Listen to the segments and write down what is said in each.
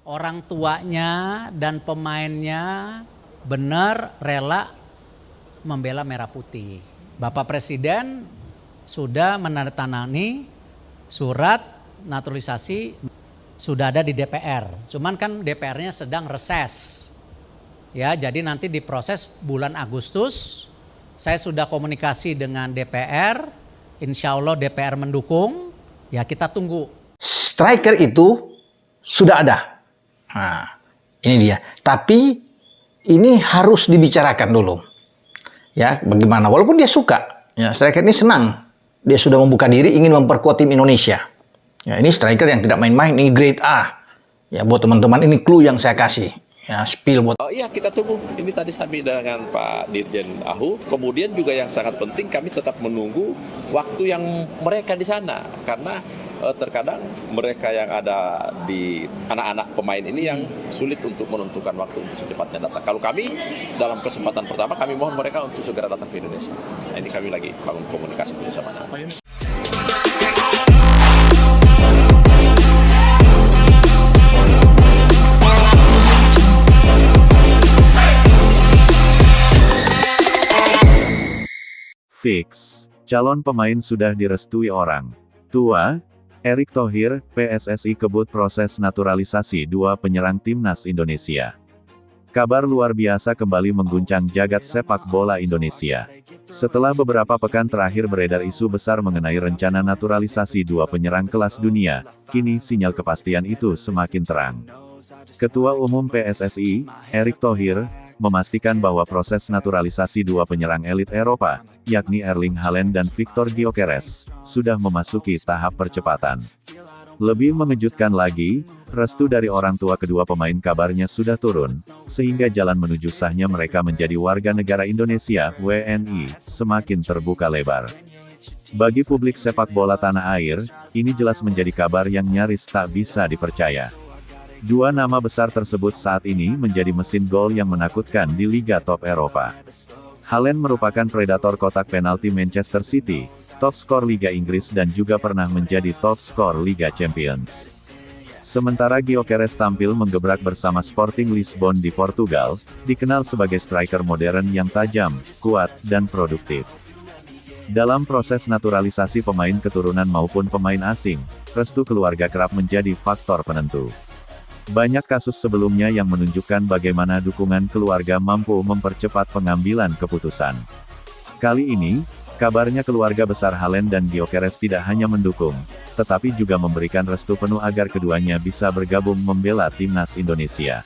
orang tuanya dan pemainnya benar rela membela merah putih. Bapak Presiden sudah menandatangani surat naturalisasi, sudah ada di DPR. Cuman kan DPR-nya sedang reses. Ya, jadi nanti diproses bulan Agustus. Saya sudah komunikasi dengan DPR. Insya Allah DPR mendukung. Ya, kita tunggu. Striker itu sudah ada. Nah, ini dia. Tapi ini harus dibicarakan dulu. Ya, bagaimana? Walaupun dia suka. Ya, striker ini senang. Dia sudah membuka diri ingin memperkuat tim Indonesia. Ya, ini striker yang tidak main-main, ini grade A. Ya, buat teman-teman ini clue yang saya kasih. Ya, spill buat. Oh iya, kita tunggu. Ini tadi kami dengan Pak Dirjen Ahu. Kemudian juga yang sangat penting kami tetap menunggu waktu yang mereka di sana, karena terkadang mereka yang ada di anak-anak pemain ini yang sulit untuk menentukan waktu untuk secepatnya datang. Kalau kami dalam kesempatan pertama kami mohon mereka untuk segera datang ke Indonesia. Nah, ini kami lagi bangun komunikasi bersama. Fix, calon pemain sudah direstui orang tua. Erick Thohir, PSSI kebut proses naturalisasi dua penyerang timnas Indonesia. Kabar luar biasa kembali mengguncang jagat sepak bola Indonesia. Setelah beberapa pekan terakhir beredar isu besar mengenai rencana naturalisasi dua penyerang kelas dunia, kini sinyal kepastian itu semakin terang. Ketua Umum PSSI, Erick Thohir, memastikan bahwa proses naturalisasi dua penyerang elit Eropa, yakni Erling Haaland dan Victor Gyökeres, sudah memasuki tahap percepatan. Lebih mengejutkan lagi, restu dari orang tua kedua pemain kabarnya sudah turun, sehingga jalan menuju sahnya mereka menjadi warga negara Indonesia, WNI, semakin terbuka lebar. Bagi publik sepak bola tanah air, ini jelas menjadi kabar yang nyaris tak bisa dipercaya. Dua nama besar tersebut saat ini menjadi mesin gol yang menakutkan di Liga Top Eropa. Haaland merupakan predator kotak penalti Manchester City, top skor Liga Inggris dan juga pernah menjadi top skor Liga Champions. Sementara Gyökeres tampil menggebrak bersama Sporting Lisbon di Portugal, dikenal sebagai striker modern yang tajam, kuat, dan produktif. Dalam proses naturalisasi pemain keturunan maupun pemain asing, restu keluarga kerap menjadi faktor penentu. Banyak kasus sebelumnya yang menunjukkan bagaimana dukungan keluarga mampu mempercepat pengambilan keputusan. Kali ini, kabarnya keluarga besar Haaland dan Gyökeres tidak hanya mendukung, tetapi juga memberikan restu penuh agar keduanya bisa bergabung membela timnas Indonesia.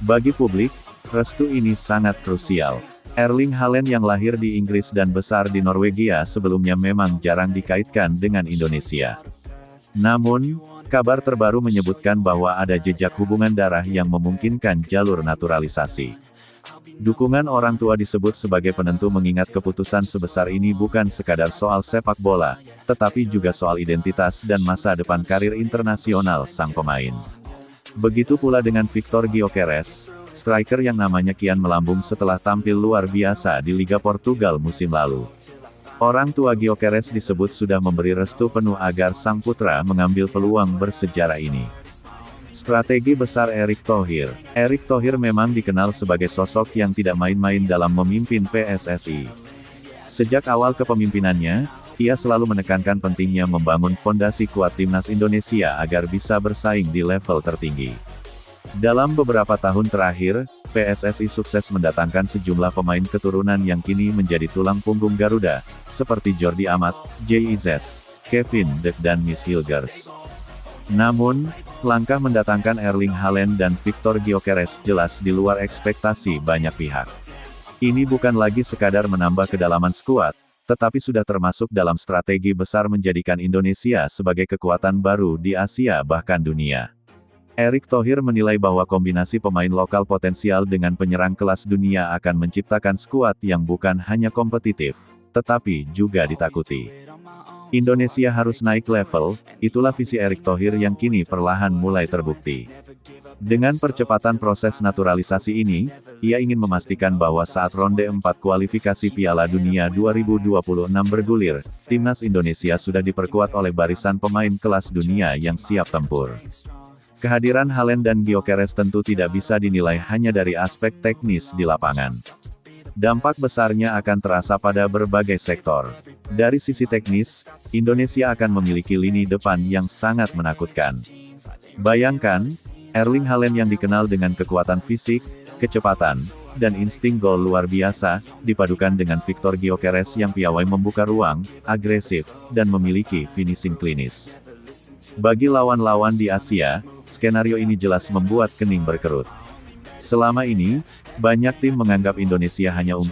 Bagi publik, restu ini sangat krusial. Erling Haaland yang lahir di Inggris dan besar di Norwegia sebelumnya memang jarang dikaitkan dengan Indonesia. Namun, kabar terbaru menyebutkan bahwa ada jejak hubungan darah yang memungkinkan jalur naturalisasi. Dukungan orang tua disebut sebagai penentu mengingat keputusan sebesar ini bukan sekadar soal sepak bola, tetapi juga soal identitas dan masa depan karir internasional sang pemain. Begitu pula dengan Victor Gyökeres, striker yang namanya kian melambung setelah tampil luar biasa di Liga Portugal musim lalu. Orang tua Gyökeres disebut sudah memberi restu penuh agar sang putra mengambil peluang bersejarah ini. Strategi besar Erick Thohir. Erick Thohir memang dikenal sebagai sosok yang tidak main-main dalam memimpin PSSI. Sejak awal kepemimpinannya, ia selalu menekankan pentingnya membangun fondasi kuat timnas Indonesia agar bisa bersaing di level tertinggi. Dalam beberapa tahun terakhir, PSSI sukses mendatangkan sejumlah pemain keturunan yang kini menjadi tulang punggung Garuda, seperti Jordi Amat, Jay Izes, Kevin De dan Miss Hilgers. Namun, langkah mendatangkan Erling Haaland dan Victor Gyökeres jelas di luar ekspektasi banyak pihak. Ini bukan lagi sekadar menambah kedalaman skuad, tetapi sudah termasuk dalam strategi besar menjadikan Indonesia sebagai kekuatan baru di Asia bahkan dunia. Erick Thohir menilai bahwa kombinasi pemain lokal potensial dengan penyerang kelas dunia akan menciptakan skuad yang bukan hanya kompetitif, tetapi juga ditakuti. Indonesia harus naik level, itulah visi Erick Thohir yang kini perlahan mulai terbukti. Dengan percepatan proses naturalisasi ini, ia ingin memastikan bahwa saat ronde 4 kualifikasi Piala Dunia 2026 bergulir, timnas Indonesia sudah diperkuat oleh barisan pemain kelas dunia yang siap tempur. Kehadiran Haaland dan Gyökeres tentu tidak bisa dinilai hanya dari aspek teknis di lapangan. Dampak besarnya akan terasa pada berbagai sektor. Dari sisi teknis, Indonesia akan memiliki lini depan yang sangat menakutkan. Bayangkan, Erling Haaland yang dikenal dengan kekuatan fisik, kecepatan, dan insting gol luar biasa, dipadukan dengan Victor Gyökeres yang piawai membuka ruang, agresif, dan memiliki finishing klinis. Bagi lawan-lawan di Asia, skenario ini jelas membuat kening berkerut. Selama ini, banyak tim menganggap Indonesia hanya unggul